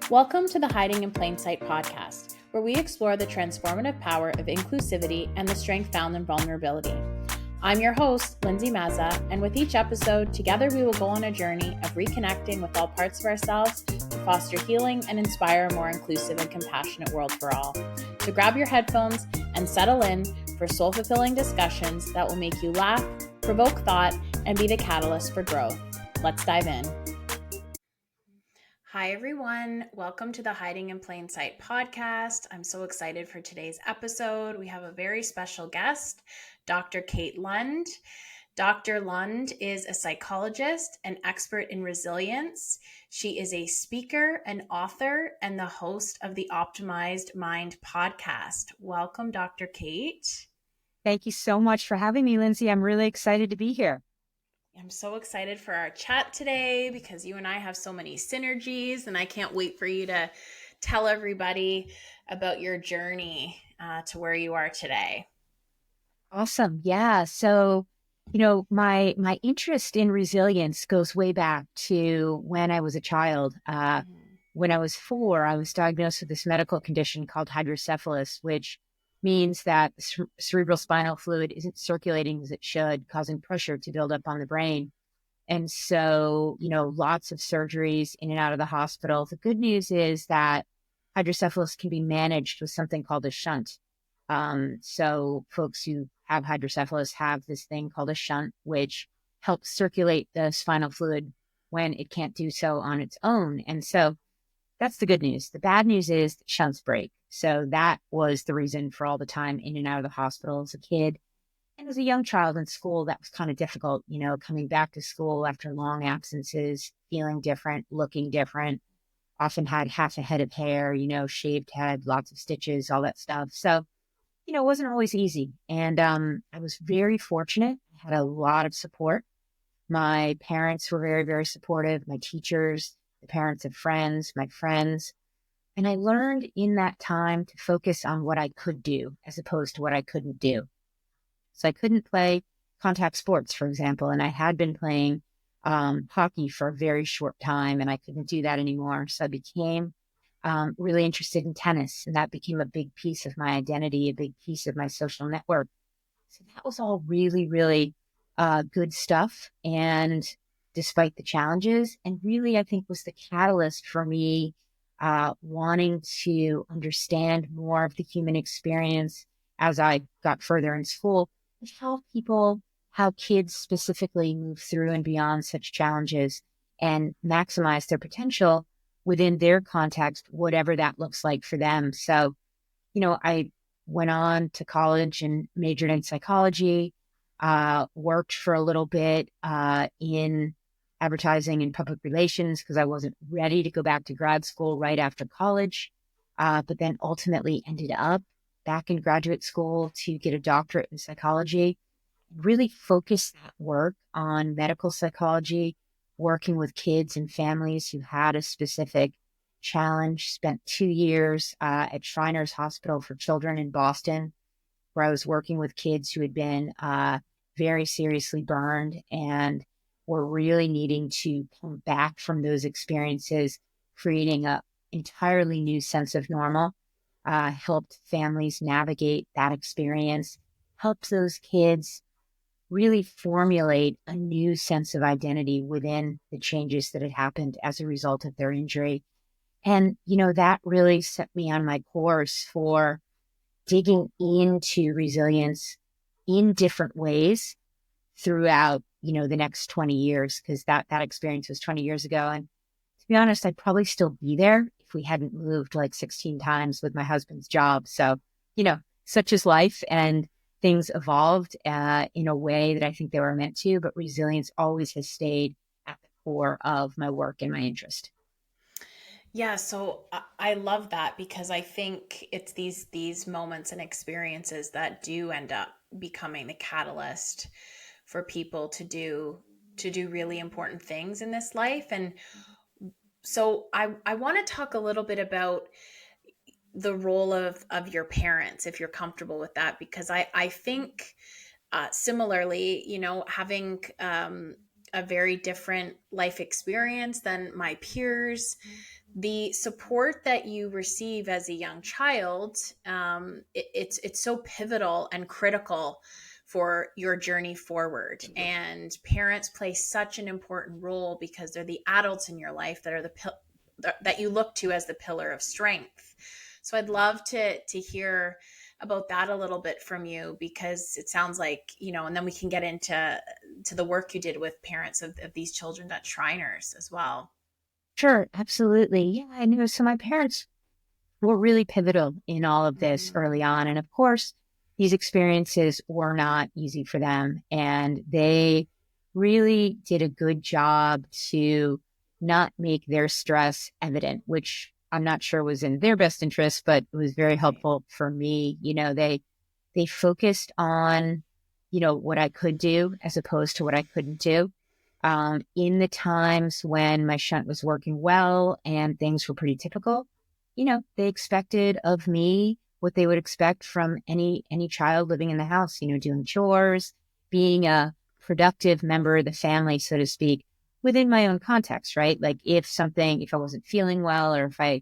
Welcome to the Hiding in Plain Sight podcast, where we explore the transformative power of inclusivity and the strength found in vulnerability. I'm your host, Lindsay Mazza, and with each episode, together we will go on a journey of reconnecting with all parts of ourselves to foster healing and inspire a more inclusive and compassionate world for all. So grab your headphones and settle in for soul-fulfilling discussions that will make you laugh, provoke thought, and be the catalyst for growth. Let's dive in. Hi, everyone. Welcome to the Hiding in Plain Sight podcast. I'm so excited for today's episode. We have a very special guest, Dr. Kate Lund. Dr. Lund is a psychologist, an expert in resilience. She is a speaker, an author, and the host of the Optimized Mind podcast. Welcome, Dr. Kate. Thank you so much for having me, Lindsay. I'm really excited to be here. I'm so excited for our chat today because you and I have so many synergies, and I can't wait for you to tell everybody about your journey to where you are today. Awesome. Yeah. So, my interest in resilience goes way back to when I was a child. When I was 4, I was diagnosed with this medical condition called hydrocephalus, which means that cerebral spinal fluid isn't circulating as it should, causing pressure to build up on the brain. And so, lots of surgeries in and out of the hospital. The good news is that hydrocephalus can be managed with something called a shunt. So folks who have hydrocephalus have this thing called a shunt, which helps circulate the spinal fluid when it can't do so on its own. And so that's the good news. The bad news is that shunts break. So that was the reason for all the time in and out of the hospital as a kid. And as a young child in school, that was kind of difficult, coming back to school after long absences, feeling different, looking different, often had half a head of hair, shaved head, lots of stitches, all that stuff. So, it wasn't always easy. And I was very fortunate. I had a lot of support. My parents were very, very supportive. My teachers, the parents of friends, my friends. And I learned in that time to focus on what I could do as opposed to what I couldn't do. So I couldn't play contact sports, for example, and I had been playing hockey for a very short time, and I couldn't do that anymore. So I became really interested in tennis, and that became a big piece of my identity, a big piece of my social network. So that was all really, really good stuff. And despite the challenges, and really, I think was the catalyst for me wanting to understand more of the human experience as I got further in school, how kids specifically move through and beyond such challenges and maximize their potential within their context, whatever that looks like for them. So, I went on to college and majored in psychology, worked for a little bit in advertising and public relations because I wasn't ready to go back to grad school right after college, but then ultimately ended up back in graduate school to get a doctorate in psychology, really focused that work on medical psychology, working with kids and families who had a specific challenge. Spent 2 years at Shriners Hospital for Children in Boston, where I was working with kids who had been very seriously burned and were really needing to come back from those experiences, creating an entirely new sense of normal. Helped families navigate that experience, helped those kids really formulate a new sense of identity within the changes that had happened as a result of their injury. And, that really set me on my course for digging into resilience in different ways throughout, the next 20 years, because that experience was 20 years ago. And to be honest, I'd probably still be there if we hadn't moved like 16 times with my husband's job. So, such is life, and things evolved in a way that I think they were meant to, but resilience always has stayed at the core of my work and my interest. Yeah, so I love that because I think it's these moments and experiences that do end up becoming the catalyst for people to do really important things in this life. And so I want to talk a little bit about the role of your parents, if you're comfortable with that, because I think similarly, having a very different life experience than my peers, the support that you receive as a young child, it's so pivotal and critical for your journey forward. And parents play such an important role because they're the adults in your life that are that you look to as the pillar of strength. So I'd love to hear about that a little bit from you, because it sounds like, and then we can get into the work you did with parents of these children at Shriners as well. Sure, absolutely. Yeah, I know. So my parents were really pivotal in all of this Mm-hmm. early on. And of course, these experiences were not easy for them. And they really did a good job to not make their stress evident, which I'm not sure was in their best interest, but it was very Right. helpful for me. They focused on, what I could do as opposed to what I couldn't do. In the times when my shunt was working well and things were pretty typical, they expected of me what they would expect from any child living in the house, doing chores, being a productive member of the family, so to speak, within my own context, right? Like if I wasn't feeling well, or if I,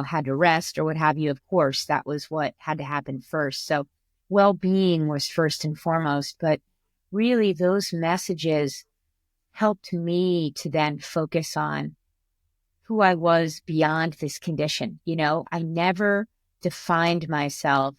had to rest or what have you, of course, that was what had to happen first. So well-being was first and foremost, but really those messages helped me to then focus on who I was beyond this condition. I never defined myself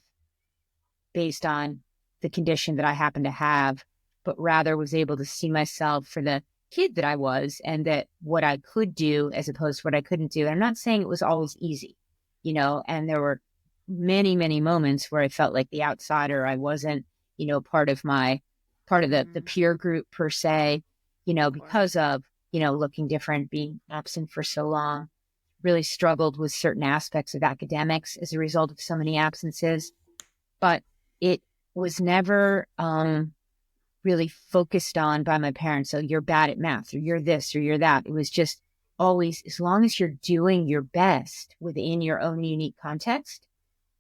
based on the condition that I happened to have, but rather was able to see myself for the kid that I was, and that what I could do as opposed to what I couldn't do. And I'm not saying it was always easy, and there were many, many moments where I felt like the outsider. I wasn't, part of the Mm-hmm. peer group per se, Of because course. of, looking different, being absent for so long. Really struggled with certain aspects of academics as a result of so many absences, but it was never really focused on by my parents. So you're bad at math, or you're this, or you're that. It was just always, as long as you're doing your best within your own unique context,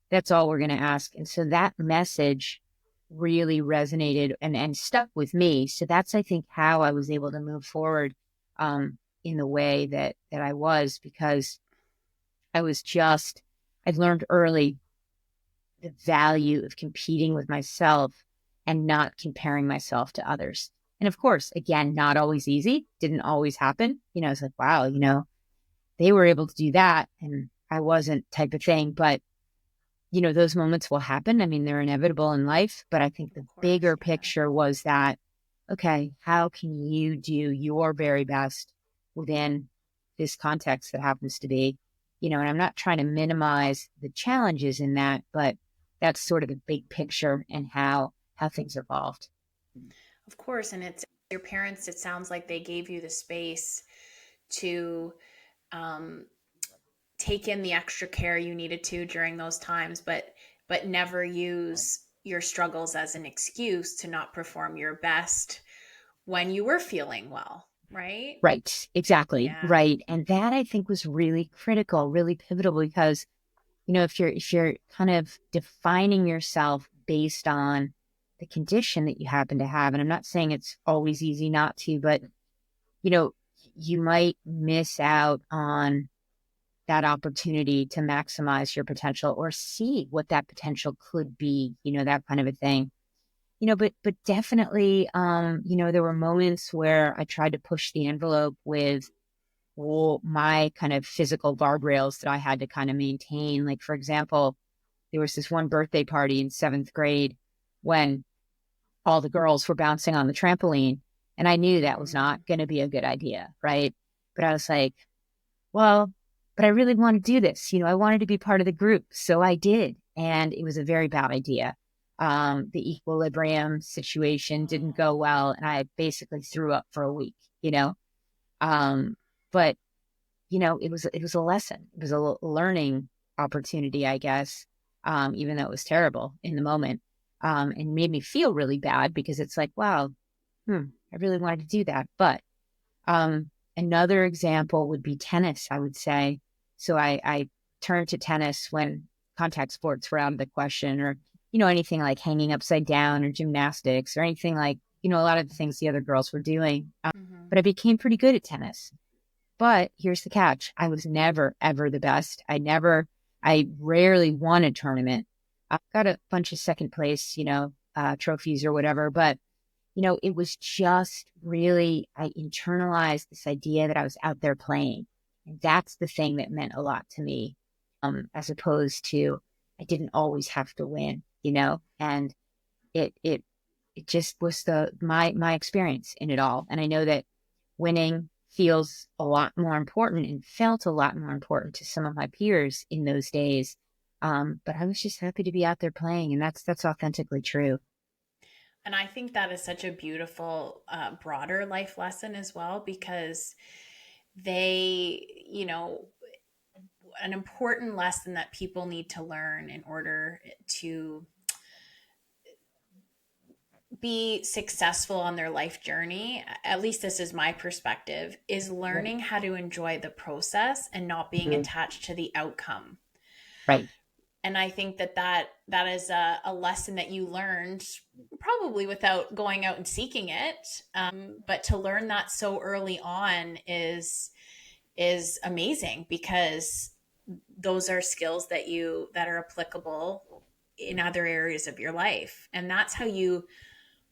that's all we're going to ask. And so that message really resonated and stuck with me. So that's, I think, how I was able to move forward in the way that I was, because I'd learned early the value of competing with myself and not comparing myself to others. And of course, again, not always easy, didn't always happen. It's like, wow, they were able to do that and I wasn't, type of thing. But, those moments will happen. I mean, they're inevitable in life. But I think Of the course. bigger Yeah. picture was that, okay, how can you do your very best within this context that happens to be, and I'm not trying to minimize the challenges in that, but that's sort of the big picture and how things evolved. Of course. And it's your parents, it sounds like they gave you the space to um, take in the extra care you needed to during those times, but never use your struggles as an excuse to not perform your best when you were feeling well, right? Right. Exactly. Yeah. Right. And that, I think, was really critical, really pivotal, because, if you're kind of defining yourself based on the condition that you happen to have, and I'm not saying it's always easy not to, but, you know, you might miss out on that opportunity to maximize your potential or see what that potential could be, that kind of a thing. But definitely, there were moments where I tried to push the envelope with, well, my kind of physical guardrails that I had to kind of maintain. Like, for example, there was this one birthday party in seventh grade when all the girls were bouncing on the trampoline. And I knew that was Mm-hmm. not going to be a good idea. Right. But I was like, well, but I really want to do this. I wanted to be part of the group. So I did. And it was a very bad idea. The equilibrium situation didn't go well. And I basically threw up for a week, you know? But it was a lesson. It was a learning opportunity, I guess. Even though it was terrible in the moment, and made me feel really bad because it's like, wow, I really wanted to do that. But another example would be tennis, I would say. So I turned to tennis when contact sports were out of the question, or anything like hanging upside down or gymnastics or anything like a lot of the things the other girls were doing. Mm-hmm. But I became pretty good at tennis. But here's the catch. I was never, ever the best. I rarely won a tournament. I got a bunch of second place, trophies or whatever. But, it was just really, I internalized this idea that I was out there playing. And that's the thing that meant a lot to me, as opposed to I didn't always have to win, and it, it, it just was my experience in it all. And I know that winning feels a lot more important and felt a lot more important to some of my peers in those days. But I was just happy to be out there playing, and that's authentically true. And I think that is such a beautiful, broader life lesson as well, because they, an important lesson that people need to learn in order to be successful on their life journey, at least this is my perspective, is Right. learning how to enjoy the process and not being Mhm. attached to the outcome. Right. And I think that is a lesson that you learned probably without going out and seeking it, but to learn that so early on is amazing, because those are skills that are applicable in other areas of your life, and that's how you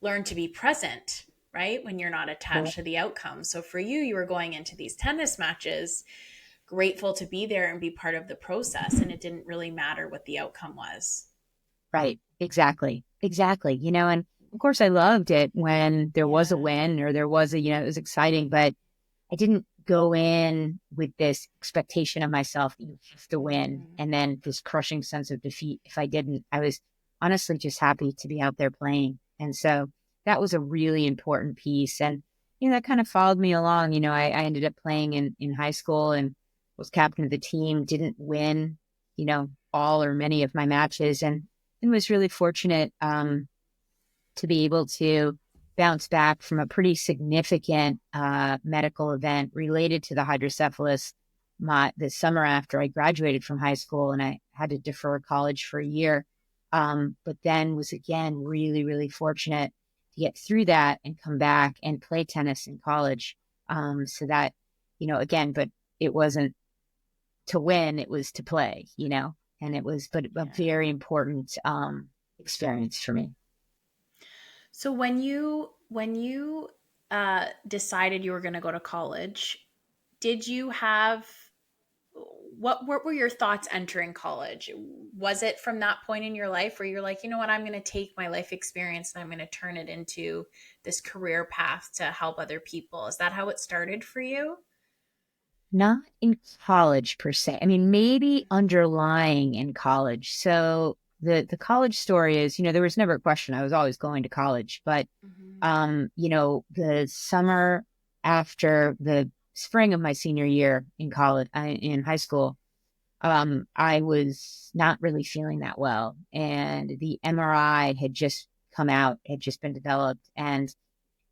learn to be present, right, when you're not attached to the outcome. So for you, you were going into these tennis matches grateful to be there and be part of the process, and it didn't really matter what the outcome was. Right. Exactly. Exactly. And of course I loved it when there was a Yeah. win or there was it was exciting, but I didn't go in with this expectation of myself that you have to win Mm-hmm. and then this crushing sense of defeat if I didn't. I was honestly just happy to be out there playing. And so that was a really important piece. And, that kind of followed me along. I ended up playing in high school and was captain of the team, didn't win, all or many of my matches, and was really fortunate to be able to bounce back from a pretty significant medical event related to the hydrocephalus the summer after I graduated from high school, and I had to defer college for a year. But then was again really, really fortunate to get through that and come back and play tennis in college. So that, again, but it wasn't to win, it was to play, and it was, but a Yeah. very important experience for me. So when you decided you were going to go to college, did you have what were your thoughts entering college? Was it from that point in your life where you're like, you know what, I'm going to take my life experience and I'm going to turn it into this career path to help other people? Is that how it started for you? Not in college per se. I mean, maybe underlying in college. So the college story is, there was never a question. I was always going to college, but Mm-hmm. the summer after the spring of my senior year in college, in high school, I was not really feeling that well, and the MRI had just come out, had just been developed, and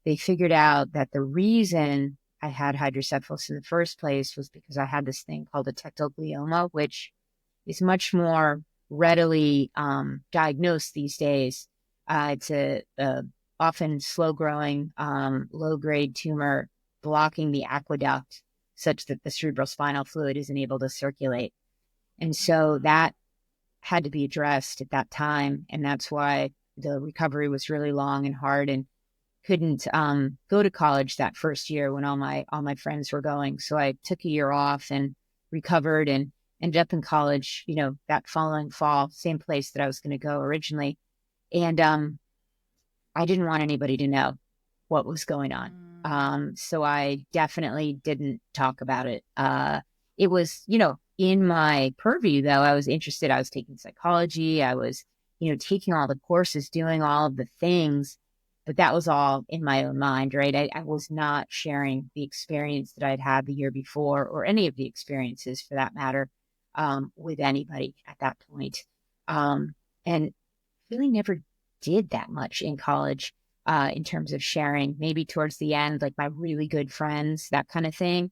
they figured out that the reason I had hydrocephalus in the first place was because I had this thing called a tectoglioma, which is much more readily diagnosed these days. It's a often slow growing, low grade tumor blocking the aqueduct such that the cerebral spinal fluid isn't able to circulate. And so that had to be addressed at that time. And that's why the recovery was really long and hard, and couldn't go to college that first year when all my friends were going. So I took a year off and recovered and ended up in college, that following fall, same place that I was going to go originally. And I didn't want anybody to know what was going on. Mm. So I definitely didn't talk about it. It was, in my purview, though. I was interested. I was taking psychology. I was, taking all the courses, doing all of the things, but that was all in my own mind, right? I was not sharing the experience that I'd had the year before, or any of the experiences for that matter, with anybody at that point. And really never did that much in college in terms of sharing, maybe towards the end, like my really good friends, that kind of thing.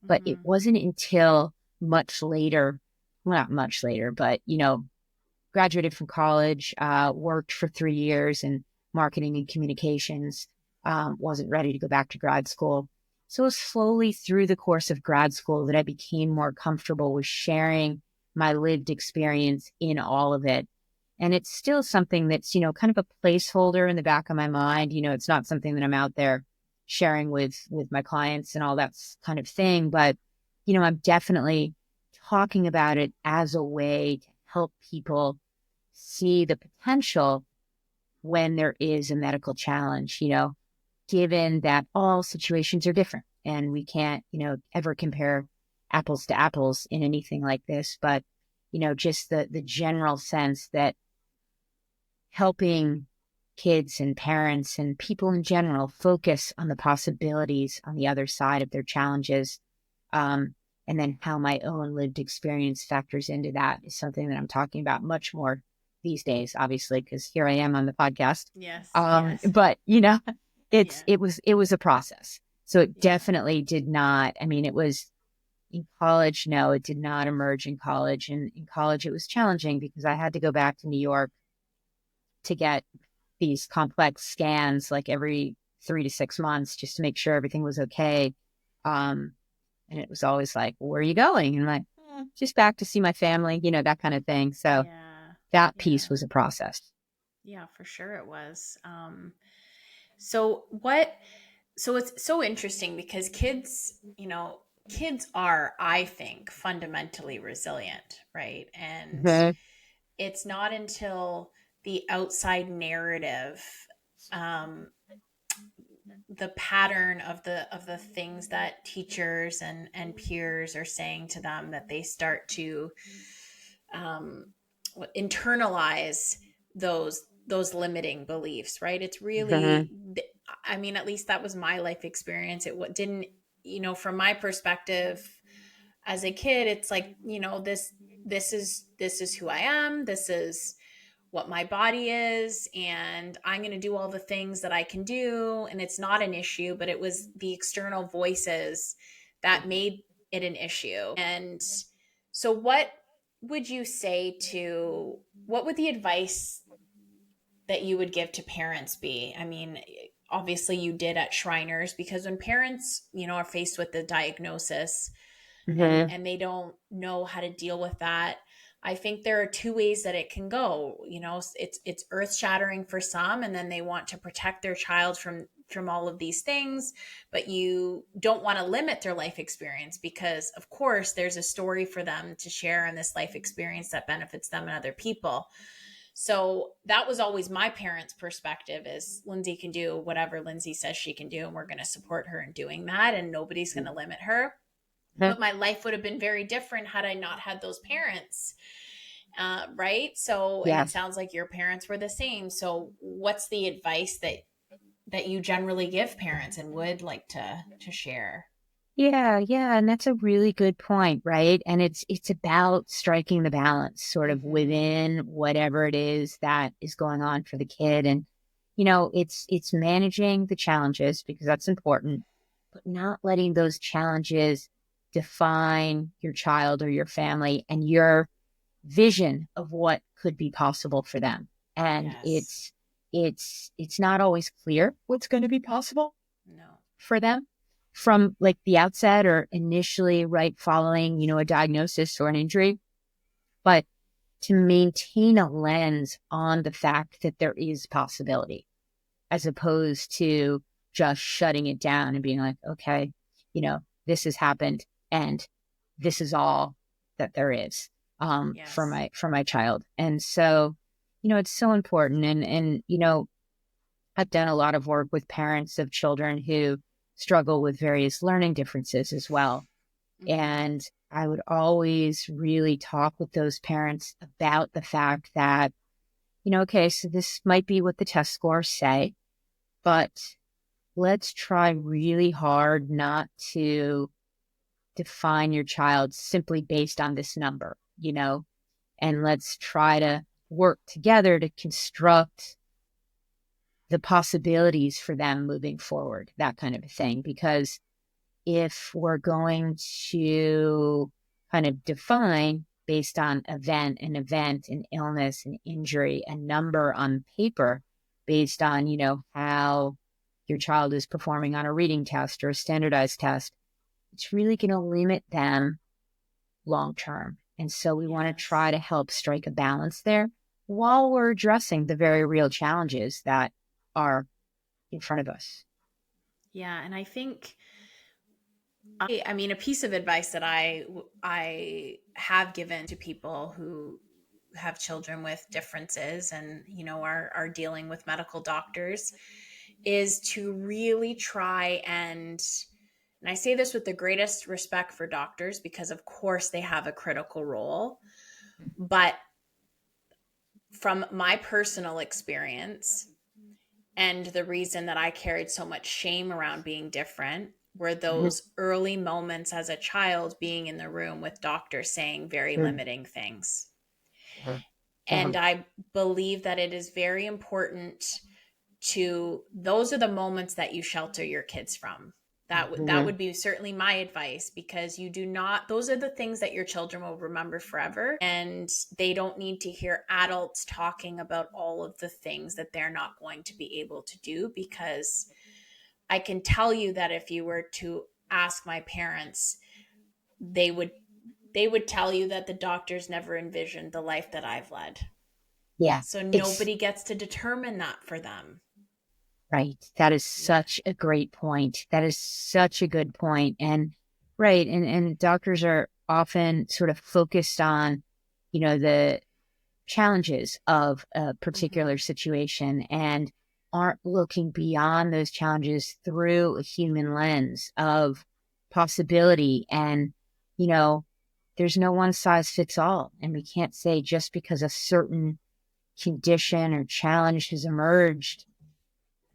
But it Mm-hmm. wasn't until much later, well, not much later, but, graduated from college, worked for 3 years in marketing and communications, wasn't ready to go back to grad school. So it was slowly through the course of grad school that I became more comfortable with sharing my lived experience in all of it. And it's still something that's, kind of a placeholder in the back of my mind. It's not something that I'm out there sharing with my clients and all that kind of thing. But, I'm definitely talking about it as a way to help people see the potential when there is a medical challenge, given that all situations are different and we can't, ever compare apples to apples in anything like this. But, just the general sense that helping kids and parents and people in general focus on the possibilities on the other side of their challenges. And then how my own lived experience factors into that is something that I'm talking about much more these days, obviously, because here I am on the podcast. Yes, yes. But Yeah, it was a process. So it yeah. definitely did not. I mean, it was in college. No, it did not emerge in college. And in college, it was challenging because I had to go back to New York to get these complex scans like every 3 to 6 months just to make sure everything was okay. And it was always like, where are you going? And I'm like, just back to see my family, that kind of thing. So Yeah, that piece yeah, was a process. yeah, for sure it was. So what, so it's so interesting because kids, kids are, I think, fundamentally resilient, right? And Mhm. it's not until the outside narrative, um, the pattern of the things that teachers and peers are saying to them that they start to um, internalize those limiting beliefs, right? It's Mhm. really, I mean, at least that was my life experience. It didn't, from my perspective as a kid, it's like, this is who I am. This is what my body is, and I'm going to do all the things that I can do, and it's not an issue, but it was the external voices that made it an issue. And so would you say to what would the advice that you would give to parents be? I mean, obviously you did at Shriners, because when parents, are faced with the diagnosis and Mhm. they don't know how to deal with that, I think there are two ways that it can go. It's earth shattering for some, and then they want to protect their child from all of these things, but you don't want to limit their life experience, because of course there's a story for them to share in this life experience that benefits them and other people. So that was always my parents' perspective: is Lindsay can do whatever Lindsay says she can do, and we're going to support her in doing that, and nobody's going to limit her. Mhm. But my life would have been very different had I not had those parents. Right. So, and it Yes. sounds like your parents were the same. So what's the advice that you generally give parents and would like to share? Yeah, yeah, and that's a really good point, right? And it's about striking the balance sort of Mm-hmm. within whatever it is that is going on for the kid. And it's managing the challenges because that's important, but not letting those challenges define your child or your family and your vision of what could be possible for them. And Yes. it's not always clear what's going to be possible No. for them from like the outset or initially right following, a diagnosis or an injury, but to maintain a lens on the fact that there is possibility as opposed to just shutting it down and being like, okay, this has happened and this is all that there is Yes. for my child. And so, it's so important. And I've done a lot of work with parents of children who struggle with various learning differences as well. Mm-hmm. And I would always really talk with those parents about the fact that, okay, so this might be what the test scores say, but let's try really hard not to define your child simply based on this number, and let's try to work together to construct the possibilities for them moving forward, that kind of a thing. Because if we're going to kind of define based on event, and illness and injury and number on paper, based on, how your child is performing on a reading test or a standardized test, it's really going to limit them long term. And so we want to try to help strike a balance there while we're addressing the very real challenges that are in front of us. Yeah. And I think, I mean, a piece of advice that I have given to people who have children with differences and, are dealing with medical doctors is to really try and I say this with the greatest respect for doctors because of course they have a critical role, but from my personal experience and the reason that I carried so much shame around being different were those early moments as a child being in the room with doctors saying very limiting things. And I believe that it is very important those are the moments that you shelter your kids from. That would be certainly my advice, because you do not those are the things that your children will remember forever, and they don't need to hear adults talking about all of the things that they're not going to be able to do, because I can tell you that if you were to ask my parents, they would tell you that the doctors never envisioned the life that I've led. Yeah, So it's nobody gets to determine that for them. right. That is Yeah. such a great point. That is such a good point. And right. And doctors are often sort of focused on, the challenges of a particular situation and aren't looking beyond those challenges through a human lens of possibility. And, there's no one size fits all. And we can't say just because a certain condition or challenge has emerged,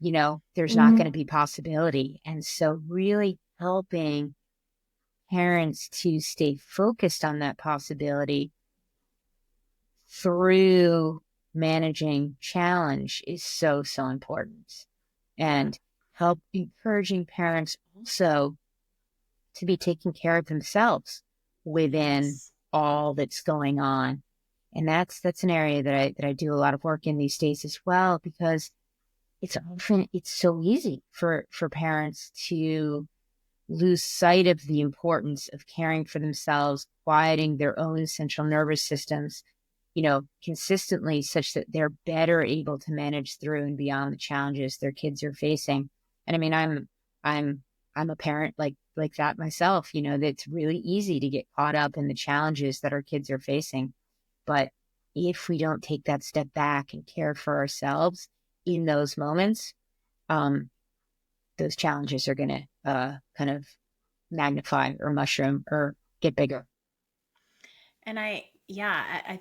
there's not going to be possibility. And so really helping parents to stay focused on that possibility through managing challenge is so, so important. And help encouraging parents also to be taking care of themselves within Yes. all that's going on. And that's an area that I do a lot of work in these days as well, because it's so easy for parents to lose sight of the importance of caring for themselves, quieting their own central nervous systems, consistently, such that they're better able to manage through and beyond the challenges their kids are facing. And I mean, I'm a parent like that myself, that's really easy to get caught up in the challenges that our kids are facing. But if we don't take that step back and care for ourselves in those moments, those challenges are going to kind of magnify or mushroom or get bigger. And I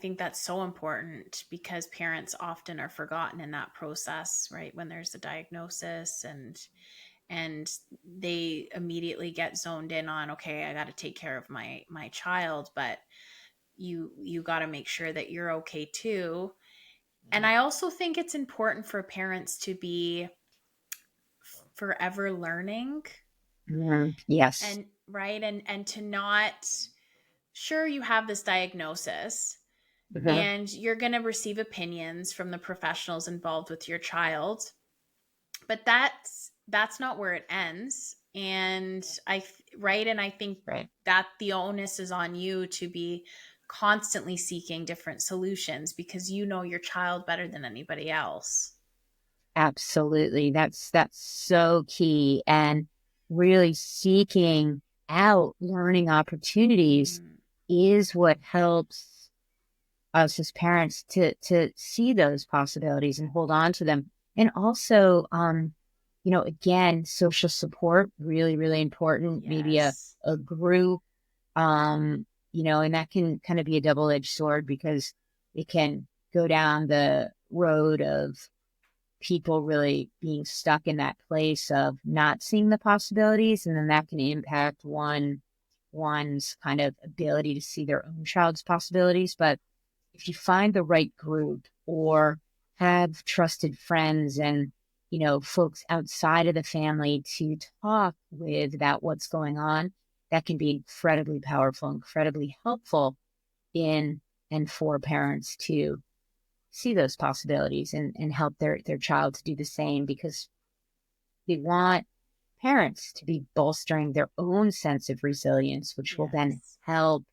think that's so important because parents often are forgotten in that process, right? When there's a diagnosis and they immediately get zoned in on, okay, I got to take care of my child, but you got to make sure that you're okay too. And I also think it's important for parents to be forever learning, Yes. and right, and to not, sure, you have this diagnosis and you're going to receive opinions from the professionals involved with your child, but that's not where it ends. And I think Right. that the onus is on you to be constantly seeking different solutions because you know your child better than anybody else. Absolutely. That's so key. And really seeking out learning opportunities Mm-hmm. is what helps us as parents to see those possibilities and hold on to them. And also, again, social support, really, really important. Maybe Yes. a group, and that can kind of be a double-edged sword because it can go down the road of people really being stuck in that place of not seeing the possibilities, and then that can impact one's kind of ability to see their own child's possibilities. But if you find the right group or have trusted friends and folks outside of the family to talk with about what's going on, that can be incredibly powerful, incredibly helpful in and for parents to see those possibilities and help their child to do the same, because we want parents to be bolstering their own sense of resilience, which will then Yes. help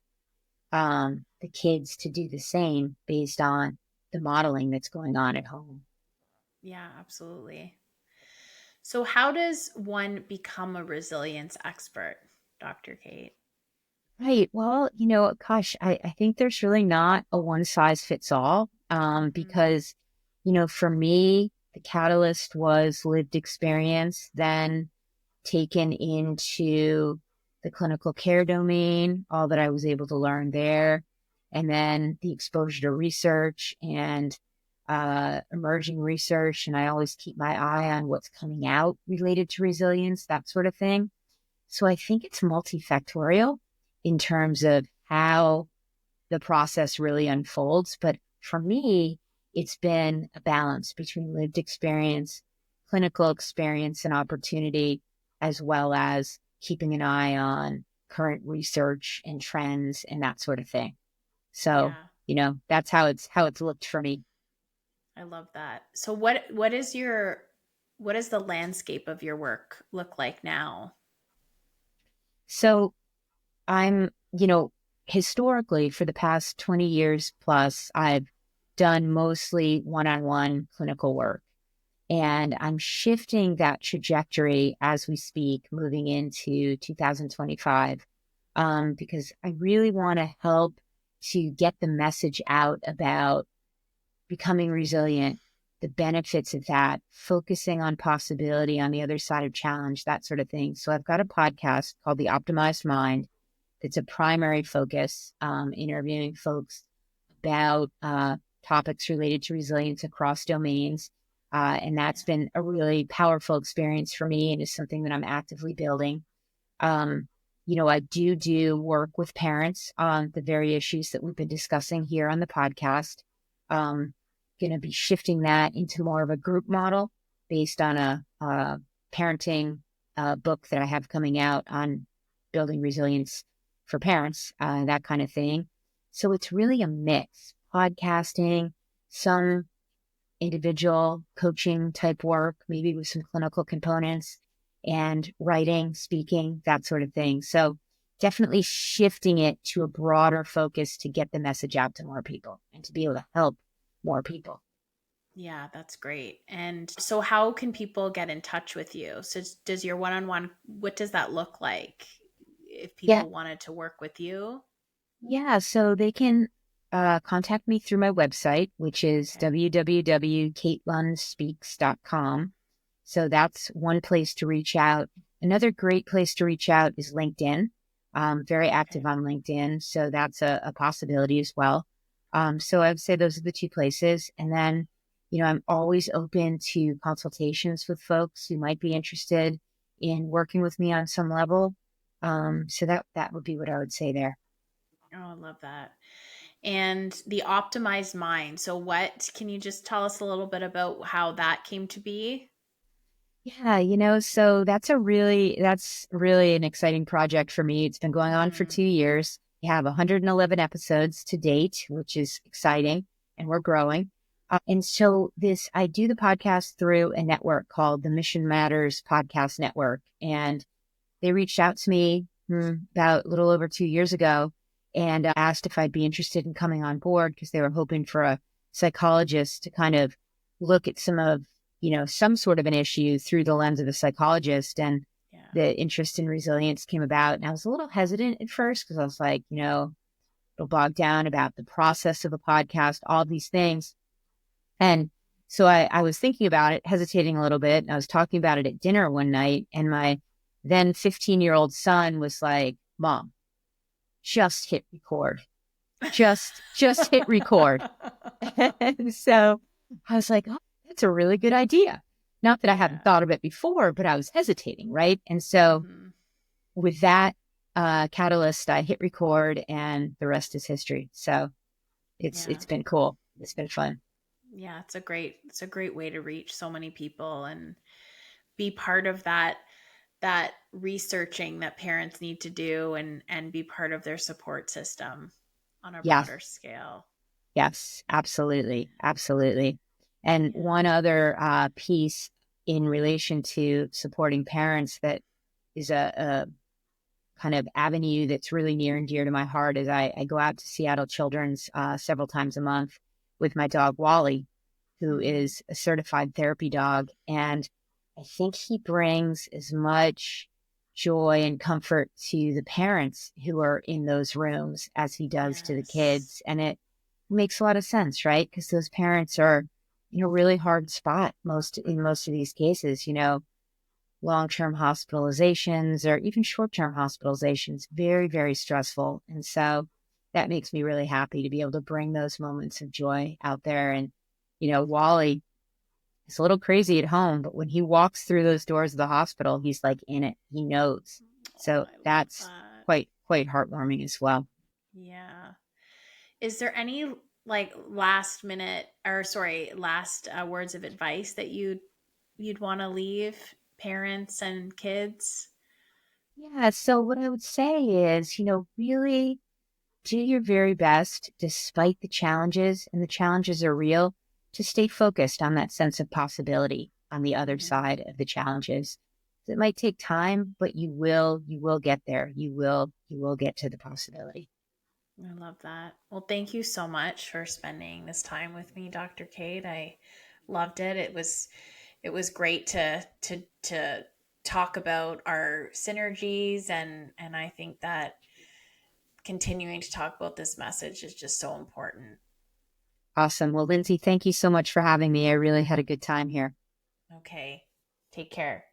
the kids to do the same based on the modeling that's going on at home. Yeah, absolutely. So, how does one become a resilience expert, Dr. Kate? Right. Well, gosh, I think there's really not a one size fits all, Mm-hmm. because, for me, the catalyst was lived experience, then taken into the clinical care domain, all that I was able to learn there, and then the exposure to research and emerging research. And I always keep my eye on what's coming out related to resilience, that sort of thing. So I think it's multifactorial in terms of how the process really unfolds. But for me, it's been a balance between lived experience, clinical experience, and opportunity, as well as keeping an eye on current research and trends and that sort of thing. So, Yeah, that's how it's looked for me. I love that. So, what does the landscape of your work look like now? So I'm, historically for the past 20 years plus, I've done mostly one-on-one clinical work. And I'm shifting that trajectory as we speak, moving into 2025, because I really want to help to get the message out about becoming resilient, the benefits of that, focusing on possibility on the other side of challenge, that sort of thing. So I've got a podcast called The Optimized Mind. It's a primary focus, interviewing folks about topics related to resilience across domains. And that's Yeah. been a really powerful experience for me and is something that I'm actively building. Um, I do work with parents on the very issues that we've been discussing here on the podcast. Going to be shifting that into more of a group model based on a parenting book that I have coming out on building resilience for parents, that kind of thing. So it's really a mix, podcasting, some individual coaching type work, maybe with some clinical components, and writing, speaking, that sort of thing. So definitely shifting it to a broader focus to get the message out to more people and to be able to help more people. Yeah, that's great. And so, how can people get in touch with you? So, does your one on one, what does that look like if Yeah. people wanted to work with you? Yeah. So they can contact me through my website, which is Okay. www.katelundspeaks.com. So that's one place to reach out. Another great place to reach out is LinkedIn. Very active Okay. on LinkedIn. So that's a possibility as well. So I'd say those are the two places. And then, I'm always open to consultations with folks who might be interested in working with me on some level. So that would be what I would say there. Oh, I love that. And the optimized mind. So, what can you just tell us a little bit about how that came to be? Yeah, so that's really an exciting project for me. It's been going on for Hmm. 2 years. We have 111 episodes to date, which is exciting, and we're growing. And so I do the podcast through a network called the Mission Matters Podcast Network. And they reached out to me about a little over 2 years ago and asked if I'd be interested in coming on board because they were hoping for a psychologist to kind of look at some sort of an issue through the lens of a psychologist. And Yeah. the interest in resilience came about. And I was a little hesitant at first because I was like, it'll bog down about the process of a podcast, all these things. And so I was thinking about it, hesitating a little bit. And I was talking about it at dinner one night. And my then 15-year-old son was like, Mom, just hit record. Just hit record. And so I was like, oh, that's a really good idea. Not that I hadn't Yeah. thought of it before, but I was hesitating, right? And so Hmm. with that catalyst, I hit record and the rest is history. So Yeah. it's been cool. It's been fun. Yeah, it's a great way to reach so many people and be part of that researching that parents need to do and be part of their support system on a Yes. broader scale. Yes, absolutely. Absolutely. And Yeah. one other piece in relation to supporting parents that is a kind of avenue that's really near and dear to my heart. Is I go out to Seattle Children's several times a month with my dog Wally, who is a certified therapy dog. And I think he brings as much joy and comfort to the parents who are in those rooms as he does to the kids. And it makes a lot of sense, right? Because those parents are in a really hard spot in most of these cases, long-term hospitalizations or even short-term hospitalizations, very, very stressful. And so that makes me really happy to be able to bring those moments of joy out there. And, Wally is a little crazy at home, but when he walks through those doors of the hospital, he's like in it. He knows. So that's quite heartwarming as well. Yeah. Is there any last words of advice that you'd want to leave parents and kids? Yeah. So what I would say is, really do your very best despite the challenges, and the challenges are real, to stay focused on that sense of possibility on the other side of the challenges. It might take time, but you will get there. You will get to the possibility. I love that. Well, thank you so much for spending this time with me, Dr. Kate. I loved it. It was great to talk about our synergies, and I think that continuing to talk about this message is just so important. Awesome. Well, Lindsay, thank you so much for having me. I really had a good time here. Okay. Take care.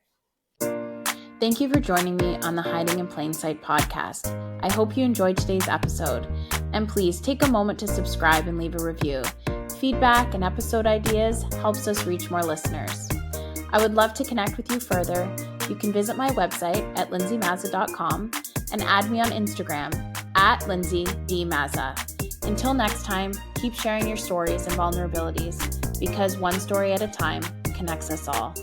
Thank you for joining me on the Hiding in Plain Sight podcast. I hope you enjoyed today's episode. And please take a moment to subscribe and leave a review. Feedback and episode ideas helps us reach more listeners. I would love to connect with you further. You can visit my website at lindsaymazza.com and add me on Instagram at lindsaydmazza. Until next time, keep sharing your stories and vulnerabilities, because one story at a time connects us all.